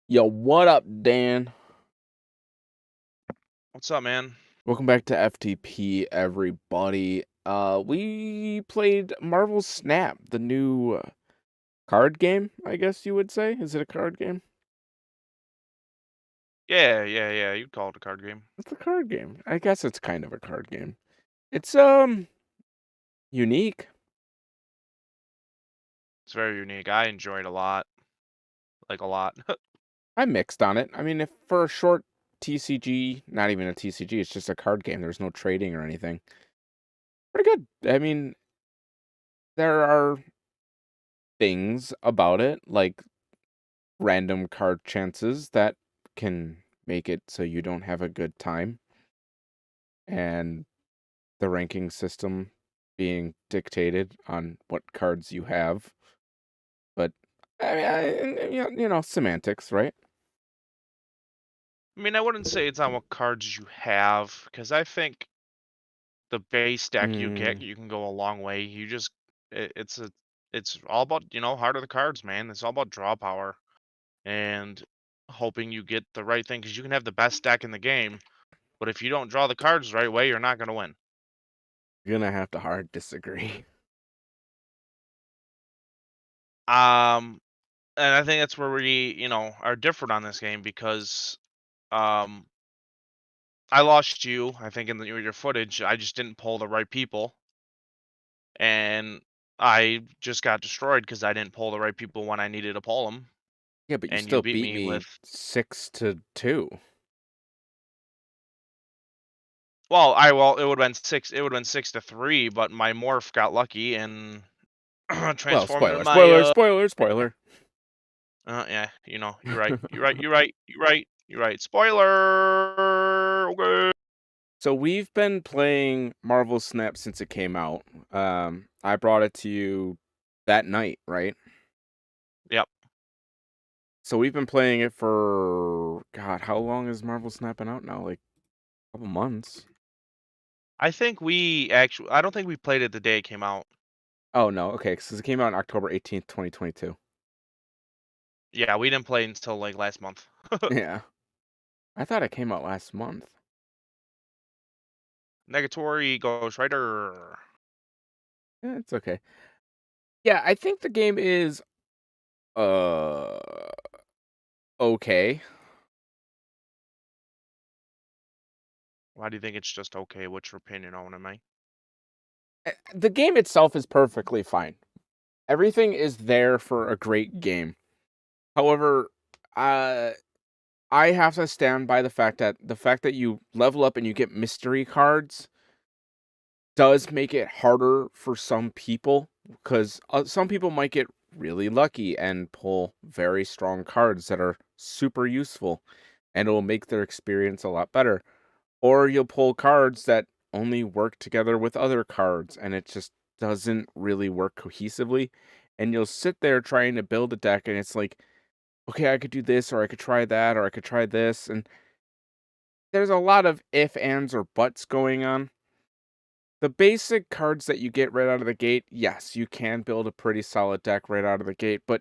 Yo, what up, Dan? What's up, man? Welcome back to FTP, everybody. We played Marvel Snap, the new card game, I guess you would say. Is it a card game? Yeah. You'd call it a card game. It's a card game. I guess it's kind of a card game. It's unique. It's very unique. I enjoy it a lot. Like a lot. I'm mixed on it. I mean, if for a short TCG, not even a TCG, it's just a card game. There's no trading or anything. Pretty good. I mean, there are things about it, like random card chances that can make it so you don't have a good time, and the ranking system being dictated on what cards you have. But I mean, semantics, right? I mean, I wouldn't say it's on what cards you have, because I think the base deck you get, Mm, you can go a long way. You just, it's all about, heart of the cards, man. It's all about draw power and hoping you get the right thing, because you can have the best deck in the game, but if you don't draw the cards the right way, you're not going to win. you're gonna have to hard disagree. Um, and I think that's where we, are different on this game because, um, I lost you, I think, in your footage. I just didn't pull the right people, and I just got destroyed because I didn't pull the right people when I needed to pull them. Yeah, but you And you still beat beat me with, me 6-2. well, it would have been 6-3, but my morph got lucky and Well, transformed into spoiler, my spoiler, spoiler, spoiler. yeah, you're right. You're right. Spoiler. Okay. So we've been playing Marvel Snap since it came out. I brought it to you that night, right? Yep. So we've been playing it for God, how long has Marvel Snap been out now? Like a couple months. I don't think we played it the day it came out. Oh no, okay, because it came out on October 18th, 2022. Yeah, we didn't play until like last month. Yeah. I thought it came out last month. Negatory Ghost Rider. It's okay. Yeah, I think the game is uh okay. Why do you think it's just okay? What's your opinion on it, mate? The game itself is perfectly fine. Everything is there for a great game. However, uh I have to stand by the fact that you level up and you get mystery cards does make it harder for some people, because some people might get really lucky and pull very strong cards that are super useful, and it will make their experience a lot better. Or you'll pull cards that only work together with other cards, and it just doesn't really work cohesively. And you'll sit there trying to build a deck, and it's like, okay, I could do this, or I could try that, or I could try this. And there's a lot of if, ands, or buts going on. The basic cards that you get right out of the gate, yes, you can build a pretty solid deck right out of the gate, but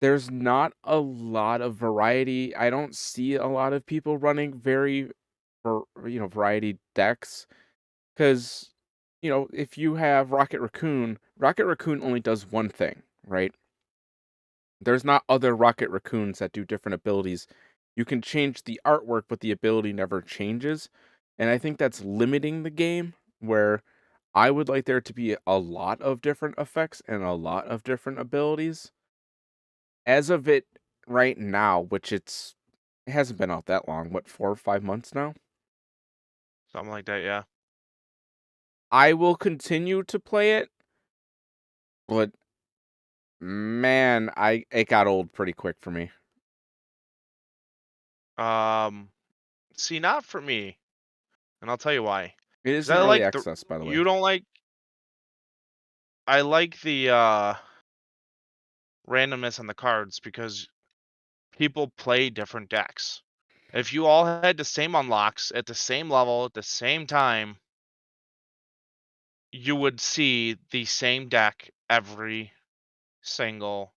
there's not a lot of variety. I don't see a lot of people running variety decks, because if you have Rocket Raccoon only does one thing, right? There's not other Rocket Raccoons that do different abilities. You can change the artwork, but the ability never changes. And I think that's limiting the game, where I would like there to be a lot of different effects and a lot of different abilities. As of it right now, which it hasn't been out that long, what, 4 or 5 months now? Something like that, yeah. I will continue to play it, but man, I it got old pretty quick for me. Um, See, not for me, and I'll tell you why. It Because isn't early access, by the way. you don't like. I like the randomness on the cards because people play different decks. If you all had the same unlocks at the same level at the same time, you would see the same deck every single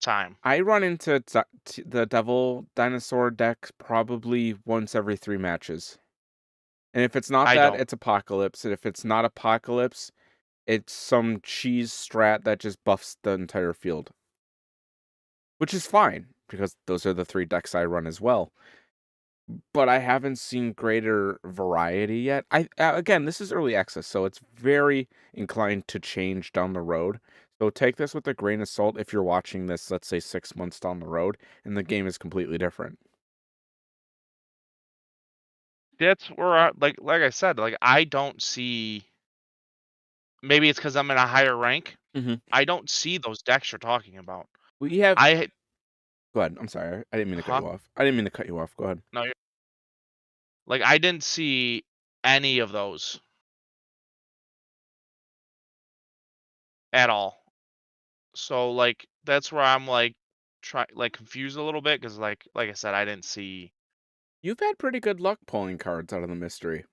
time. I run into the Devil Dinosaur deck probably once every 3 matches. And if it's not I that, don't. it's Apocalypse, and if it's not Apocalypse, it's some cheese strat that just buffs the entire field, which is fine because those are the 3 decks I run as well. But I haven't seen greater variety yet. Again, this is early access, so it's very inclined to change down the road. So take this with a grain of salt if you're watching this, let's say 6 months down the road, and the game is completely different. That's where like I said, like I don't see. Maybe it's because I'm in a higher rank. Mhm. I don't see those decks you're talking about. We have I Go ahead, I'm sorry, I didn't mean to cut huh? you off. I didn't mean to cut you off, go ahead. No, like I didn't see any of those at all. So like that's where I'm like confused a little bit because like I said, I didn't see. You've had pretty good luck pulling cards out of the mystery.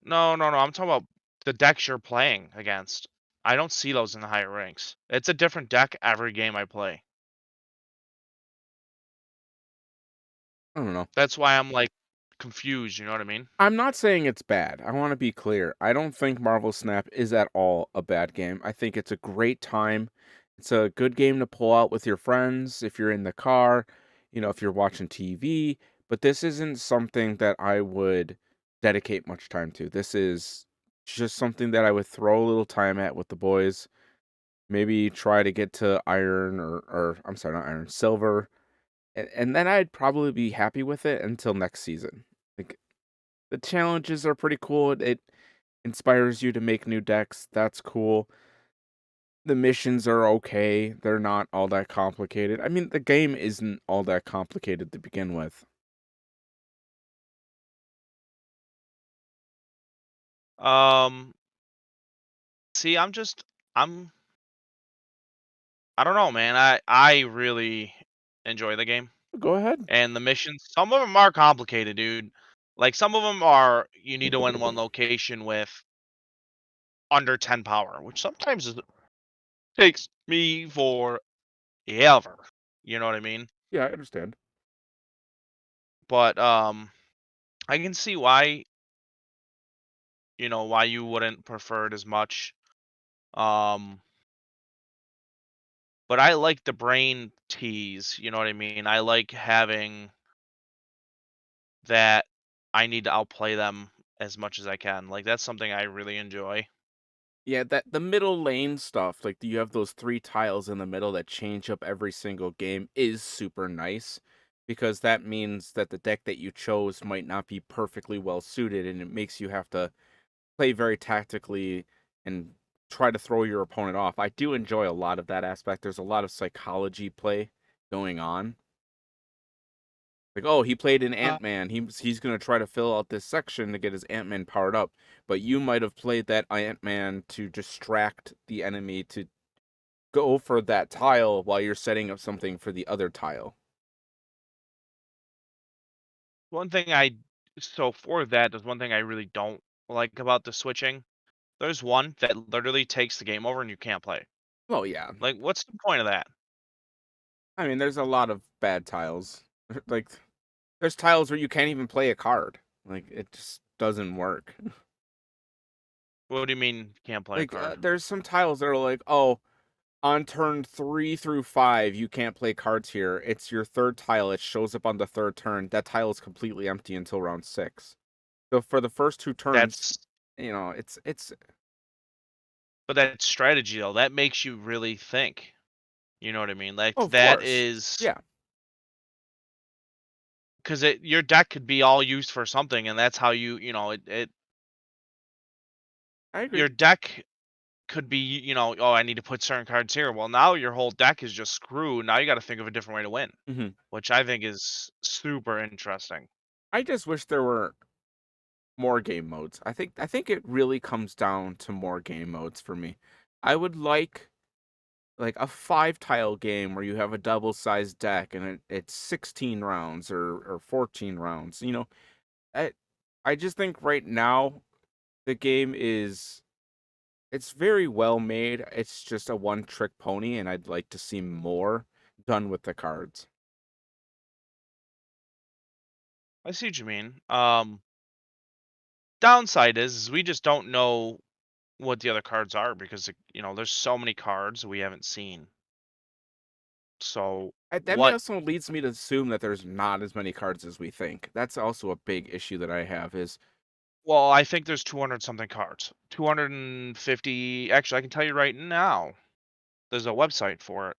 No, no, no. I'm talking about the decks you're playing against. I don't see those in the higher ranks. It's a different deck every game I play. I don't know. That's why I'm like confused. You know what I mean? I'm not saying it's bad. I want to be clear. I don't think Marvel Snap is at all a bad game. I think it's a great time. It's a good game to pull out with your friends if you're in the car, if you're watching TV. But this isn't something that I would dedicate much time to. This is just something that I would throw a little time at with the boys. Maybe try to get to iron or I'm sorry, not iron, silver. And then I'd probably be happy with it until next season. Like, the challenges are pretty cool. It inspires you to make new decks. That's cool. The missions are okay. They're not all that complicated. I mean, the game isn't all that complicated to begin with. Um. See, I'm I don't know, man. I really enjoy the game Go ahead. and the missions. Some of them are complicated, dude. Like some of them are you need to win one location with under 10 power, which takes me forever. You know what I mean? Yeah, I understand. But I can see why, why you wouldn't prefer it as much. Um but I like the brain tease, you know what I mean? I like having that I need to outplay them as much as I can. Like that's something I really enjoy. Yeah, that the middle lane stuff, like you have those 3 tiles in the middle that change up every single game is super nice because that means that the deck that you chose might not be perfectly well suited and it makes you have to play very tactically and try to throw your opponent off. I do enjoy a lot of that aspect. There's a lot of psychology play going on. Like, oh, he played an Uh, Ant-Man. He's gonna try to fill out this section to get his Ant-Man powered up. But you might have played that Ant-Man to distract the enemy to go for that tile while you're setting up something for the other tile. one thing I so for that, there's one thing I really don't like about the switching. There's one that literally takes the game over and you can't play. Oh yeah. Like, what's the point of that? I mean, there's a lot of bad tiles. Like, there's tiles where you can't even play a card. Like, it just doesn't work. What do you mean can't play a Like, card? there's some tiles that are like, oh, on turn 3 through 5, you can't play cards here. It's your third tile. It shows up on the third turn. That tile is completely empty until round 6. So for the first 2 turns, That's it's but that strategy though, that makes you really think. You know what I mean? Like of that course. is Yeah, because your deck could be all used for something, and that's how I your agree. deck could be oh I need to put certain cards here. Well, now your whole deck is just screwed. Now you got to think of a different way to win, Hmm. which I think is super interesting. I just wish there were more game modes. I think it really comes down to more game modes for me. I would like a 5 tile game where you have a double sized deck and it's 16 rounds or 14 rounds. I I just think right now the game is It's very well made. It's just a one-trick pony, and I'd like to see more done with the cards. I see what you mean. Downside is we just don't know what the other cards are because there's so many cards we haven't seen. So That may what? also leads me to assume that there's not as many cards as we think. That's also a big issue that I have is Well, I think there's 200 something cards. 250. Actually, I can tell you right now. There's a website for it.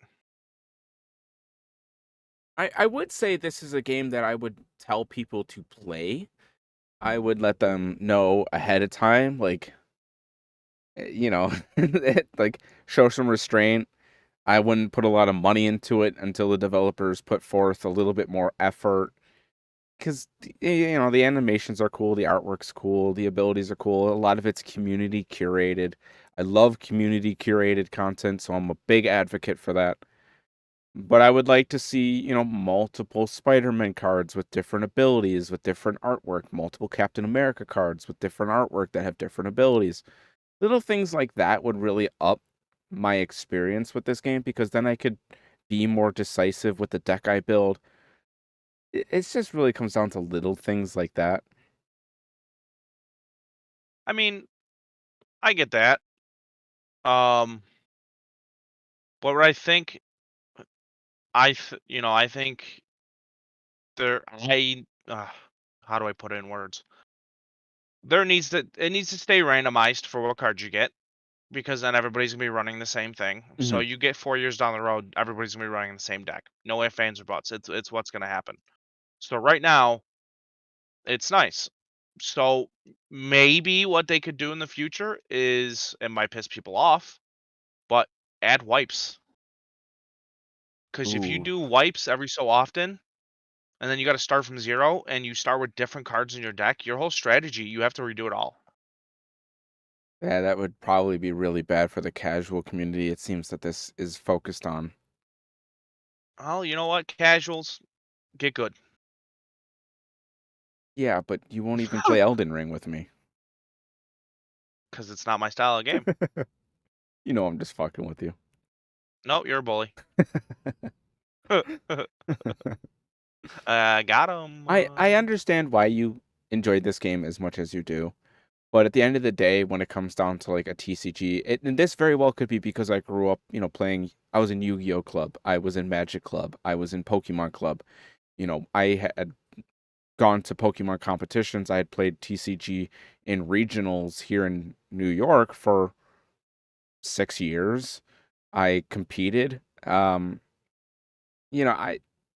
I would say this is a game that I would tell people to play. I would let them know ahead of time, like, like show some restraint. I wouldn't put a lot of money into it until the developers put forth a little bit more effort. Because, the animations are cool, the artwork's cool, the abilities are cool. A lot of it's community curated. I love community curated content, so I'm a big advocate for that. But I would like to see, multiple Spider-Man cards with different abilities, with different artwork, multiple Captain America cards with different artwork that have different abilities. Little things like that would really up my experience with this game because then I could be more decisive with the deck I build. It's just really comes down to little things like that. I mean, I get that. Um, but what I think, I think there, how do I put it in words? It needs to stay randomized for what cards you get because then everybody's gonna be running the same thing. So Hmm. you get 4 years down the road, everybody's gonna be running the same deck. No ifs, ands, or buts. It's what's gonna happen. So right now, it's nice. So maybe what they could do in the future is it might piss people off, but add wipes. Because if you Ooh, do wipes every so often, and then you got to start from zero, and you start with different cards in your deck, your whole strategy you have to redo it all. yeah, that would probably be really bad for the casual community. It seems that this is focused on. Well, you know what? Casuals get good. Yeah, but you won't even play Elden Ring with me. Because it's not my style of game. I'm just fucking with you. Nope, you're a bully. Got him. I understand why you enjoyed this game as much as you do, but at the end of the day, when it comes down to like a TCG, and this very well could be because I grew up, playing. I was in Yu-Gi-Oh Club, I was in Magic Club, I was in Pokemon Club. I had gone to Pokemon competitions. I had played TCG in regionals here in New York for 6 years. I competed.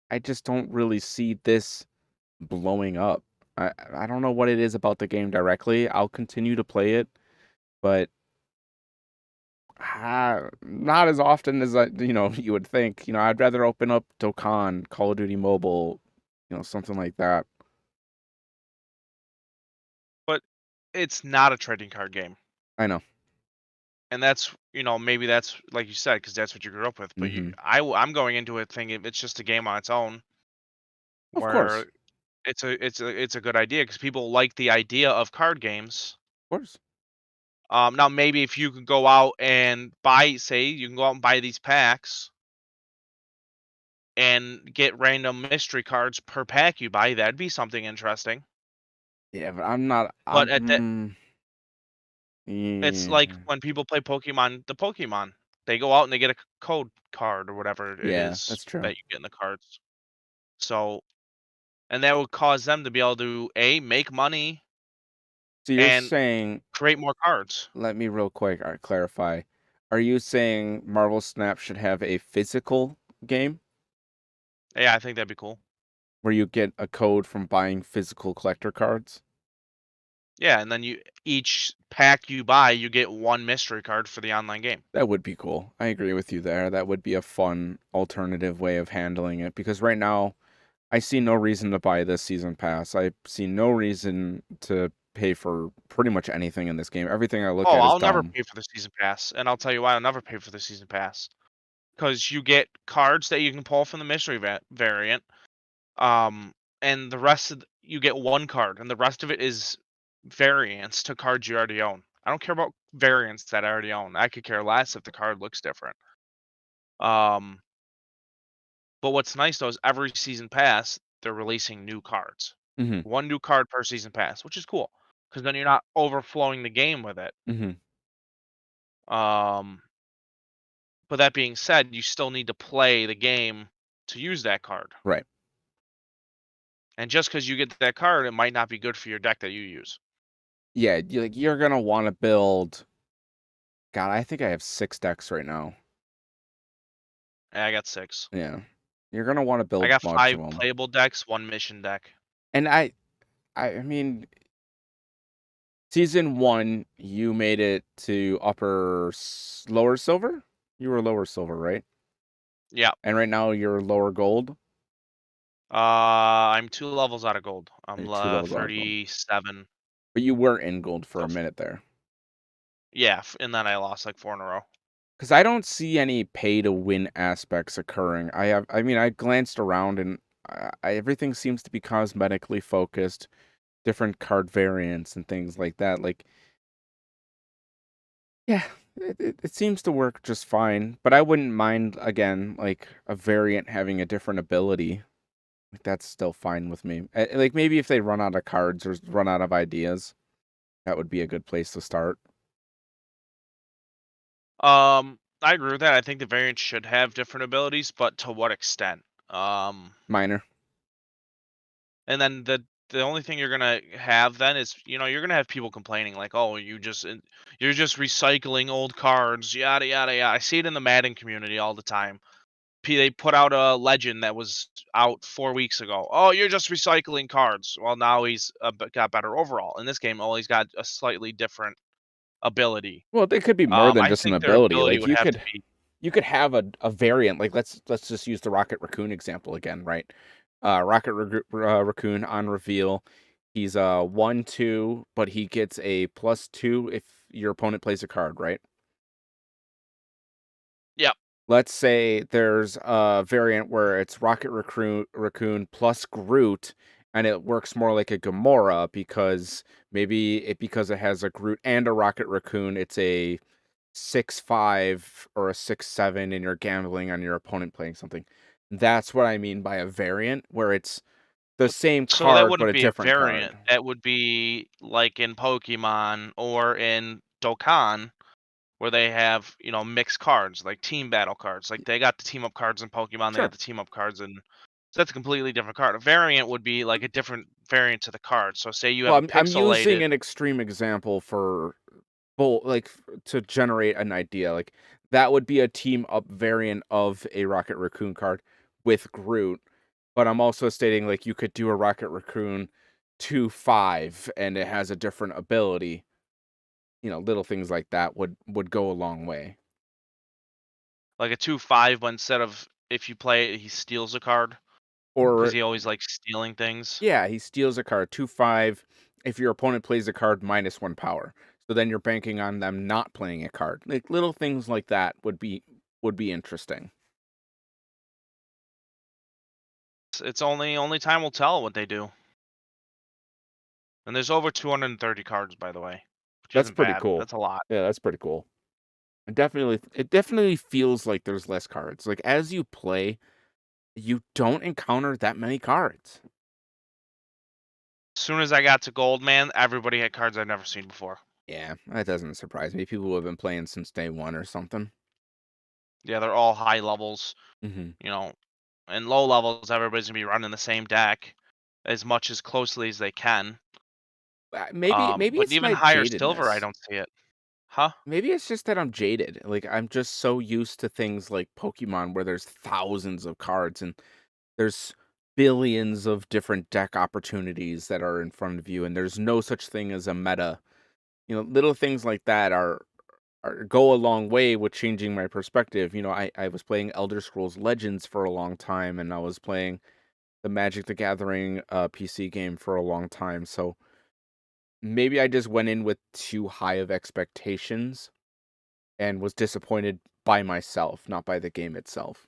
I just don't really see this blowing up. I don't know what it is about the game directly. I'll continue to play it, but not as often as you would think. I'd rather open up Dokkan, Call of Duty Mobile, something like that. But it's not a trading card game. I know. And that's, maybe that's like you said, because that's what you grew up with. But Hmm. I'm going into it thinking it's just a game on its own, Of course, where it's a good idea because people like the idea of card games. of course. Now maybe if you could go out and you can go out and buy these packs and get random mystery cards per pack you buy, that'd be something interesting. Yeah, but I'm not. But at that, it's like Yeah, when people play Pokemon, they go out and they get a code card or whatever it yeah, is that's true. that you get in the cards. So, and that would cause them to be able to make money So you're and saying, create more cards. let me real quick clarify. Are you saying Marvel Snap should have a physical game Yeah, I think that'd be cool. where you get a code from buying physical collector cards? Yeah, and then each pack you buy, you get one mystery card for the online game. That would be cool. I agree with you there. That would be a fun alternative way of handling it because right now I see no reason to buy this season pass. I see no reason to pay for pretty much anything in this game. Everything I look Oh, at is I'll never dumb. pay for the season pass, and I'll tell you why I'll never pay for the season pass. Because you get cards that you can pull from the mystery variant, um, and you get one card, and the rest of it is variants to cards you already own. I don't care about variants that I already own. I could care less if the card looks different. Um, but what's nice though is every season pass, they're releasing new cards. Mhm. One new card per season pass, which is cool because then you're not overflowing the game with it. Mhm. Um, but that being said, you still need to play the game to use that card. Right. And just because you get that card, it might not be good for your deck that you use. Yeah, you're gonna wanna build God, I think I have 6 decks right now. And I got 6. Yeah. You're gonna wanna I build got a bunch of 5 them. playable decks, 1 mission deck. And I mean, season 1, you made it to lower silver? You were lower silver, right? Yeah. And right now you're lower gold? I'm 2 levels out of gold. I'm You're 2 levels out of gold. 37. But you were in gold for So a minute there. yeah, and then I lost like 4 in a row. Because I don't see any pay to win aspects occurring. I mean, I glanced around and everything seems to be cosmetically focused, different card variants and things like that. Like, yeah, it seems to work just fine. But I wouldn't mind, again, like a variant having a different ability. Like, that's still fine with me. Like, maybe if they run out of cards or run out of ideas, that would be a good place to start. I agree with that. I think the variants should have different abilities, but to what extent? Minor. And then the only thing you're gonna have then is you're gonna have people complaining like, oh, you're just recycling old cards, yada yada yada. I see it in the Madden community all the time. They put out a legend that was out 4 weeks ago. Oh, you're just recycling cards. Well, now he's got better overall in this game. Oh, he's got a slightly different ability. Well, it could be more than I just an think their ability. ability Like would have to be. you could have a variant. Like let's just use the Rocket Raccoon example again, right? Raccoon on reveal, he's a 1/2, but he gets a +2 if your opponent plays a card, right? Yeah, Let's say there's a variant where it's Raccoon plus Groot, and it works more like a Gamora because because it has a Groot and a Rocket Raccoon, it's a 6/5 or a 6/7, and you're gambling on your opponent playing something. That's what I mean by a variant, where it's the same so that card but wouldn't a be a different variant. card. That would be like in Pokemon or in Dokkan, where they have mixed cards like team battle cards. Like they got the team up cards in Pokemon, they got Sure. the team up cards in. So that's a completely different card. A variant would be like a different variant to the card. So say you have Well, a I'm using pixelated. an extreme example for to generate an idea. Like that would be a team up variant of a Rocket Raccoon card with Groot. But I'm also stating like you could do a Rocket Raccoon 2/5 and it has a different ability. Little things like that would go a long way. Like a 2/5, but instead of if you play it, he steals a card because Or he always likes stealing things. yeah, he steals a card 2/5. If your opponent plays a card, -1 power. So then you're banking on them not playing a card. Like little things like that would be interesting. It's only time will tell what they do. And there's over 230 cards, by the way, which That's isn't pretty bad. cool. That's a lot. Yeah, that's pretty cool. It definitely feels like there's less cards. Like as you play, you don't encounter that many cards. As soon as I got to gold, man, everybody had cards I've never seen before. Yeah, that doesn't surprise me. People who have been playing since day one or something. Yeah, they're all high levels, Hmm. you know, and low levels, everybody's gonna be running the same deck as much as closely as they can. Maybe But it's even my higher silver, I jadedness. don't see it. Huh? Maybe it's just that I'm jaded. Like I'm just so used to things like Pokemon where there's thousands of cards and there's billions of different deck opportunities that are in front of you and there's no such thing as a meta. Little things like that go a long way with changing my perspective. I was playing Elder Scrolls Legends for a long time and I was playing the Magic the Gathering PC game for a long time. So maybe I just went in with too high of expectations and was disappointed by myself, not by the game itself.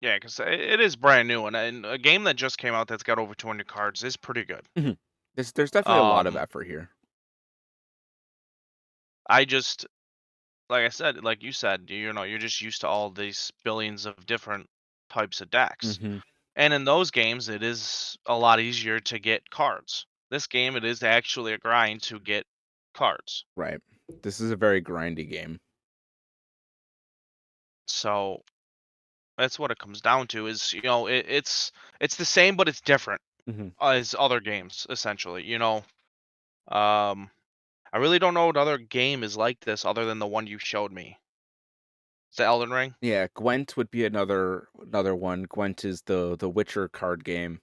Yeah, because it is brand new, and a game that just came out that's got over 200 cards is pretty good. Mhm. There's definitely a lot of Um, effort here. I just like I said, like you said, you're just used to all these billions of different types of decks. Mhm. And in those games, it is a lot easier to get cards. This game, it is actually a grind to get cards. Right. This is a very grindy game. So that's what it comes down to. Is it's the same, but it's different Mhm. as other games. Essentially, um, I really don't know what other game is like this other than the one you showed me. The Elden Ring. Yeah, Gwent would be another one. Gwent is the Witcher card game.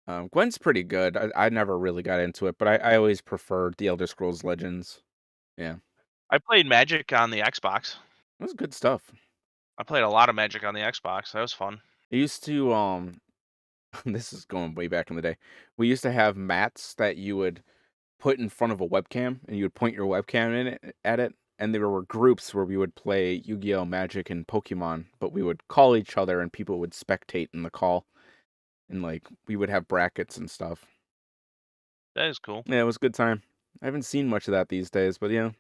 Gwent's pretty good. I never really got into it, but I always preferred the Elder Scrolls Legends. Yeah, I played Magic on the Xbox. it was good stuff. I played a lot of Magic on the Xbox. That was fun. I used to this is going way back in the day. We used to have mats that you would put in front of a webcam, and you would point your webcam at it, and there were groups where we would play Yu-Gi-Oh, Magic, and Pokemon, but we would call each other, and people would spectate in the call, and like we would have brackets and stuff. That is cool. Yeah, it was a good time. I haven't seen much of that these days, but yeah.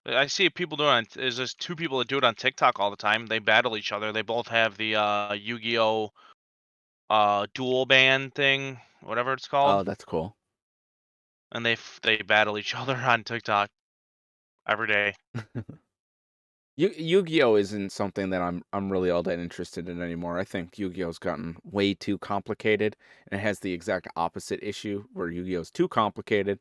I see people doing it. There's just two people that do it on TikTok all the time. They battle each other. They both have the Yu-Gi-Oh dual band thing, whatever it's called, Oh, that's cool. and they battle each other on TikTok every day. Yu-Gi-Oh isn't something that I'm really all that interested in anymore. I think Yu-Gi-Oh's gotten way too complicated, and it has the exact opposite issue where Yu-Gi-Oh's too complicated.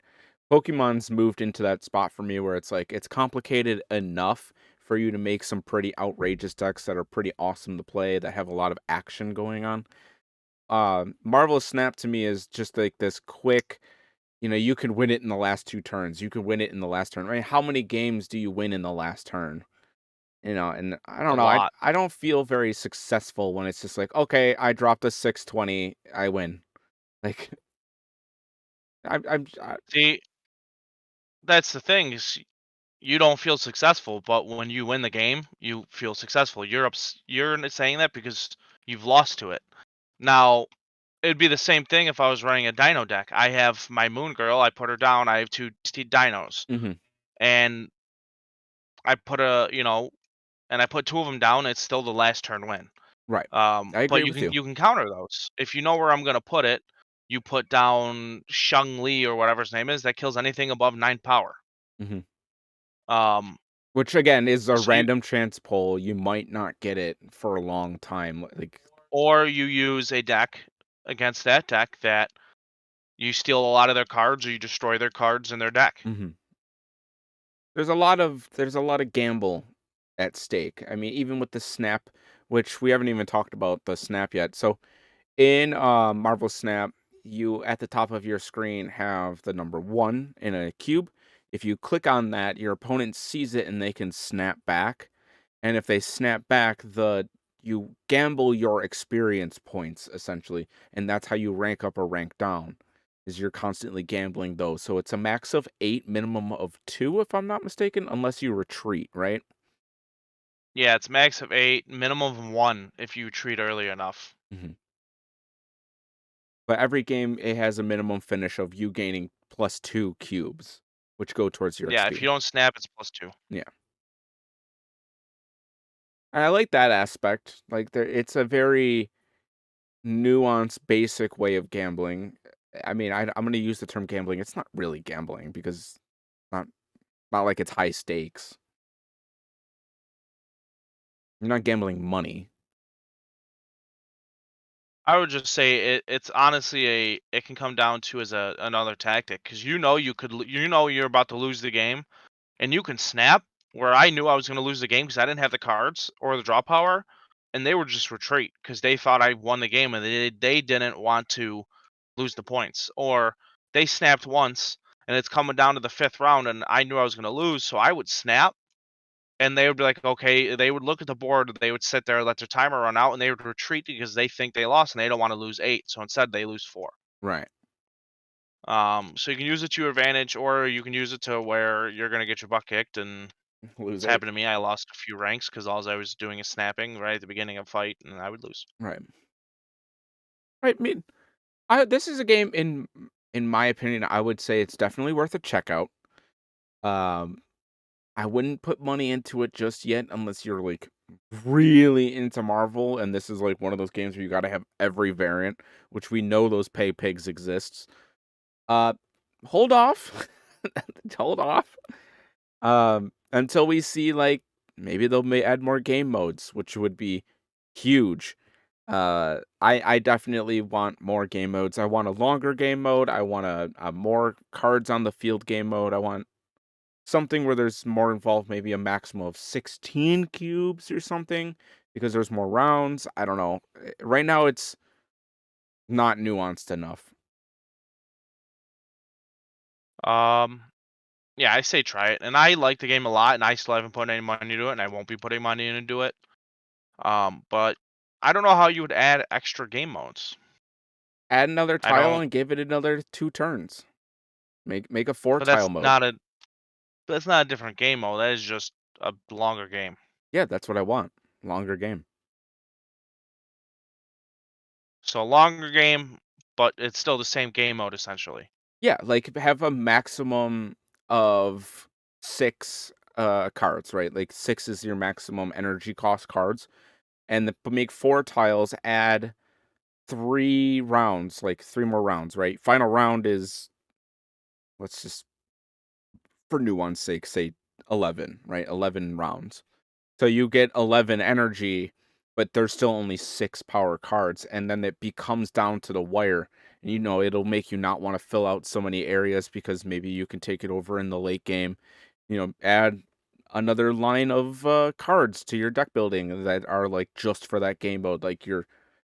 Pokemon's moved into that spot for me where it's like it's complicated enough for you to make some pretty outrageous decks that are pretty awesome to play that have a lot of action going on. Marvelous Snap to me is just like this quick, you could win it in the last two turns. You could win it in the last turn, right? How many games do you win in the last turn? And I A don't know, lot. I don't feel very successful when it's just like, "Okay, I dropped a 620, I win." Like, I See, that's the thing is you don't feel successful, but when you win the game, you feel successful. You're saying that because you've lost to it. Now, it'd be the same thing if I was running a Dino deck. I have my Moon Girl. I put her down. I have two dinos, Mhm, and I put and I put two of them down. It's still the last turn win. right. I But agree you with can you. you can counter those if you know where I'm gonna put it. You put down Shung Li or whatever his name is that kills anything above 9 power. Mhm. Um, Which again is a so you random chance poll, you might not get it for a long time, like or you use a deck against that deck that you steal a lot of their cards or you destroy their cards in their deck. mhm. There's a lot of gamble at stake. I mean, even with the snap, which we haven't even talked about the snap yet. So in Marvel Snap, you at the top of your screen have the number 1 in a cube. If you click on that, your opponent sees it and they can snap back. And if they snap back, the you gamble your experience points essentially, and that's how you rank up or rank down. Is you're constantly gambling those. So it's a max of 8, minimum of 2 if I'm not mistaken, unless you retreat, right? Yeah, it's max of 8, minimum of 1 if you treat early enough. Mhm. But every game it has a minimum finish of you gaining plus 2 cubes, which go towards your Yeah, if you XP. don't snap, it's +2. Yeah. And I like that aspect. Like it's a very nuanced, basic way of gambling. I mean, I'm going to use the term gambling. It's not really gambling because it's not like it's high stakes. You're not gambling money. I would just say it's honestly it can come down to as another tactic because you're about to lose the game and you can snap where I knew I was going to lose the game because I didn't have the cards or the draw power, and they would just retreat because they thought I won the game and they didn't want to lose the points, or they snapped once and it's coming down to the fifth round and I knew I was going to lose, so I would snap and they would be like, okay, they would look at the board, they would sit there, let their timer run out, and they would retreat because they think they lost and they don't want to lose 8, so instead they lose 4. Right. So you can use it to your advantage, or you can use it to where you're gonna get your butt kicked, and Lose it's 8. happened to me. I lost a few ranks because all I was doing is snapping right at the beginning of fight, and I would lose. Right. Right. I mean, this is a game in my opinion, I would say it's definitely worth a checkout. Um, I wouldn't put money into it just yet unless you're like really into Marvel, and this is like one of those games where you got to have every variant, which we know those pay pigs exists. Uh, hold off, hold off. Until we see like maybe they'll may add more game modes, which would be huge. I definitely want more game modes. I want a longer game mode. I want a more cards on the field game mode. I want something where there's more involved, maybe a maximum of 16 cubes or something, because there's more rounds. I don't know. Right now, it's not nuanced enough. Um, yeah, I say try it, and I like the game a lot, and I still haven't put any money into it, and I won't be putting money into it. But I don't know how you would add extra game modes. Add another I tile don't, and give it another 2 turns. Make a 4 but tile mode. that's not a different game mode. That is just a longer game. Yeah, that's what I want. Longer game. So a longer game, but it's still the same game mode essentially. Yeah, like have a maximum of 6 cards, right? Like 6 is your maximum energy cost cards. And but make 4 tiles, add 3 rounds, like 3 more rounds, right? Final round is, let's just for nuance sake say 11, right? 11 rounds. So you get 11 energy, but there's still only 6 power cards, and then it becomes down to the wire. And it'll make you not want to fill out so many areas because maybe you can take it over in the late game. Add another line of cards to your deck building that are like just for that game mode. Like your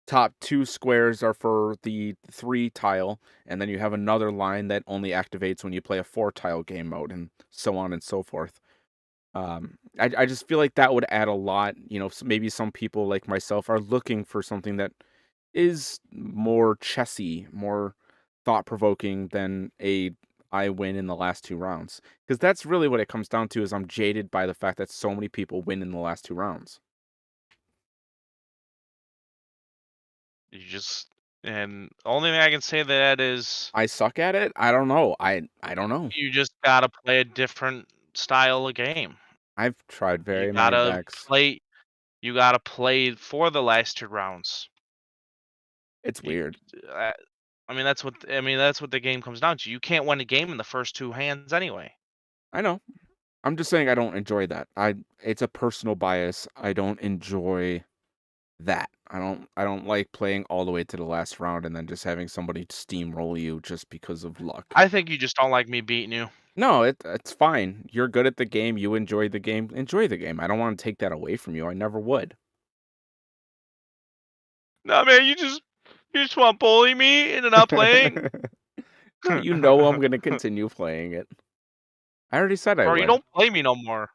top 2 squares are for the 3 tile, and then you have another line that only activates when you play a 4 tile game mode, and so on and so forth. I just feel like that would add a lot. Maybe some people like myself are looking for something that is more chessy, more thought provoking than a I win in the last 2 rounds. Because that's really what it comes down to. Is I'm jaded by the fact that so many people win in the last 2 rounds. You just and only thing I can say to that is I suck at it. I don't know. I don't know. you just gotta play a different style of game. I've tried You very many gotta decks. play. You gotta play for the last 2 rounds. It's You, weird. uh, that's what the game comes down to. You can't win a game in the first 2 hands anyway. I know. I'm just saying I don't enjoy that. It's a personal bias. I don't enjoy that. I don't like playing all the way to the last round and then just having somebody steamroll you just because of luck. I think you just don't like me beating you. No, it's fine. You're good at the game. You enjoy the game. Enjoy the game. I don't want to take that away from you. I never would. No, man, you just want to bully me into not playing. No, you know I'm gonna continue playing it. I already said I Bro, you would. don't play me no more.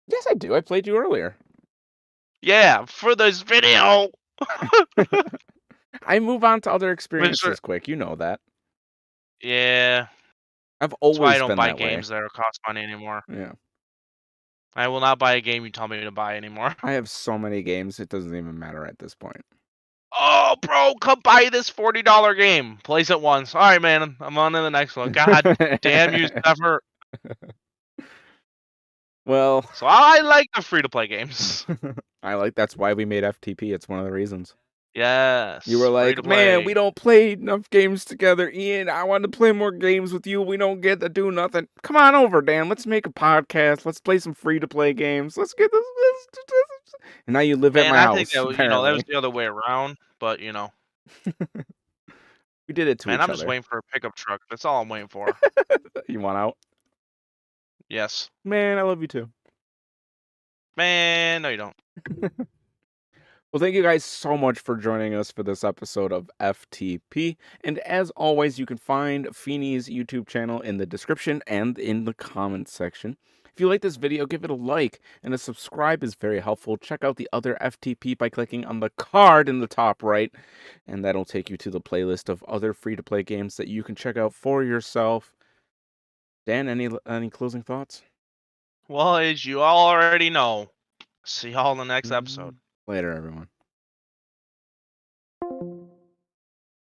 Yes, I do. I played you earlier. Yeah, for this video. I move on to other Mr. experiences quick. You know that. Yeah, I've that's why I always don't been buy that way. games that are cost money anymore. Yeah. I will not buy a game you tell me to buy anymore. I have so many games, it doesn't even matter at this point. Oh, bro, come buy this $40 game. Place it once. All right, man. I'm on to the next one. God damn you, Zephyr. Well, So I like the free to play games. that's why we made FTP. It's one of the reasons. You were Yes, free to like, man, we play. don't play enough games together, Ian. I want to play more games with you. We don't get to do nothing. Come on over, Dan. Let's make a podcast. Let's play some free to play games. Let's get this. And now you live at Man, my I think house, that was apparently. the other way around. But We did it to man, each I'm just other. waiting for a pickup truck. That's all I'm waiting for. You want out? Yes, Man, I love you too. man. No, you don't. Well, thank you guys so much for joining us for this episode of FTP. And as always, you can find Feeney's YouTube channel in the description and in the comments section. If you like this video, give it a like, and a subscribe is very helpful. Check out the other FTP by clicking on the card in the top right, and that'll take you to the playlist of other free-to-play games that you can check out for yourself. Dan, any closing thoughts? Well, as you all already know, see y'all in the next episode. Later, everyone.